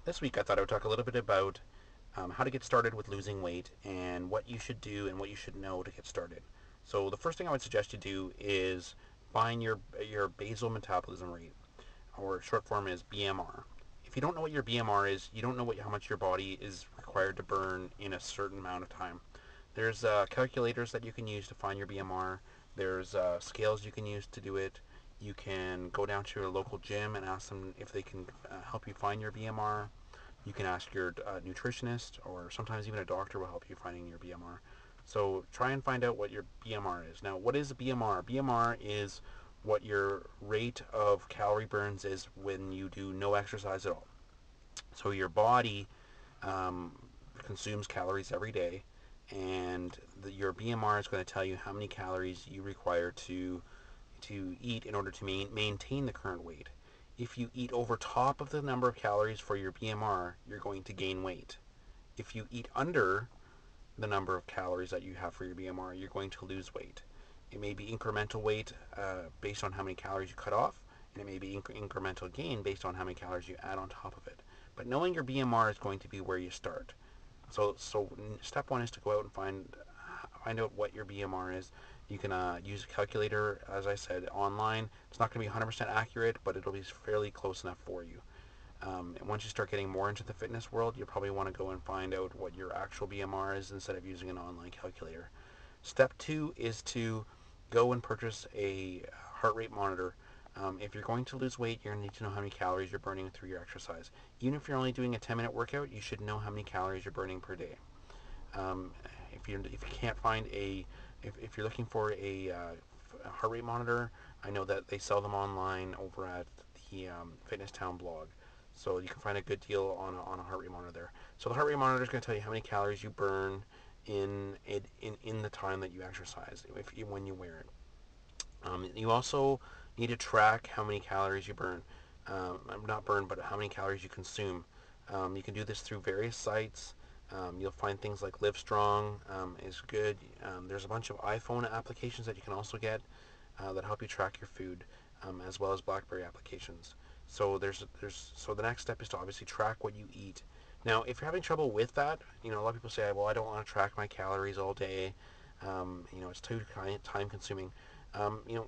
This week I thought I would talk a little bit about how to get started with losing weight and what you should do and what you should know to get started. So the first thing I would suggest you do is find your basal metabolism rate, or short form is BMR. If you don't know what your BMR is, you don't know how much your body is required to burn in a certain amount of time. There's calculators that you can use to find your BMR. There's scales you can use to do it. You can go down to your local gym and ask them if they can help you find your BMR. You can ask your nutritionist, or sometimes even a doctor will help you finding your BMR. So try and find out what your BMR is. Now, what is a BMR? BMR is what your rate of calorie burns is when you do no exercise at all. So your body um, consumes calories every day, and your BMR is going to tell you how many calories you require to eat in order to maintain the current weight. If you eat over top of the number of calories for your BMR, you're going to gain weight. If you eat under the number of calories that you have for your BMR, you're going to lose weight. It may be incremental weight based on how many calories you cut off, and it may be incremental gain based on how many calories you add on top of it. But knowing your BMR is going to be where you start. So step one is to go out and find out what your BMR is. You can use a calculator, as I said, online. It's not going to be 100% accurate, but it'll be fairly close enough for you. And once you start getting more into the fitness world, you'll probably want to go and find out what your actual BMR is instead of using an online calculator. Step two is to go and purchase a heart rate monitor. If you're going to lose weight, you're going to need to know how many calories you're burning through your exercise. Even if you're only doing a 10-minute workout, you should know how many calories you're burning per day. Um, if you can't find if you're looking for a heart rate monitor, I know that they sell them online over at the Fitness Town blog. So you can find a good deal on a heart rate monitor there. So the heart rate monitor is going to tell you how many calories you burn in the time that you exercise when you wear it. You also need to track how many calories you burn. Not burn, but how many calories you consume. You can do this through various sites. You'll find things like Livestrong is good. There's a bunch of iPhone applications that you can also get that help you track your food, as well as BlackBerry applications. So the next step is to obviously track what you eat. Now, if you're having trouble with that, a lot of people say, well, I don't want to track my calories all day. It's too time consuming.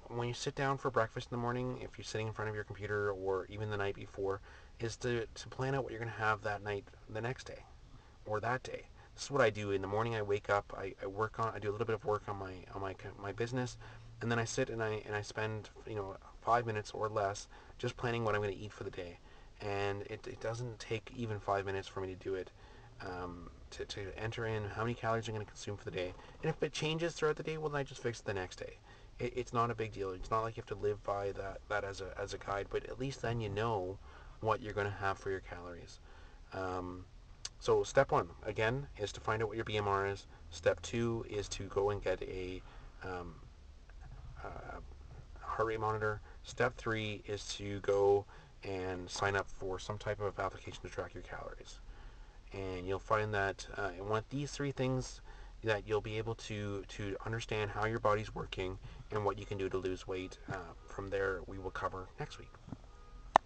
When you sit down for breakfast in the morning, if you're sitting in front of your computer or even the night before, is to plan out what you're going to have that night, the next day, or that day. This is what I do in the morning. I wake up, I do a little bit of work on my business, and then I sit and I spend 5 minutes or less just planning what I'm going to eat for the day. And it doesn't take even 5 minutes for me to do it. To enter in how many calories I'm going to consume for the day. And if it changes throughout the day, well, then I just fix it the next day. It's not a big deal. It's not like you have to live by that as a guide, but at least then you know what you're going to have for your calories. So step one, again, is to find out what your BMR is. Step two is to go and get um, a heart rate monitor. Step three is to go and sign up for some type of application to track your calories. And you'll find that and with these three things, that you'll be able to understand how your body's working and what you can do to lose weight. From there, we will cover next week.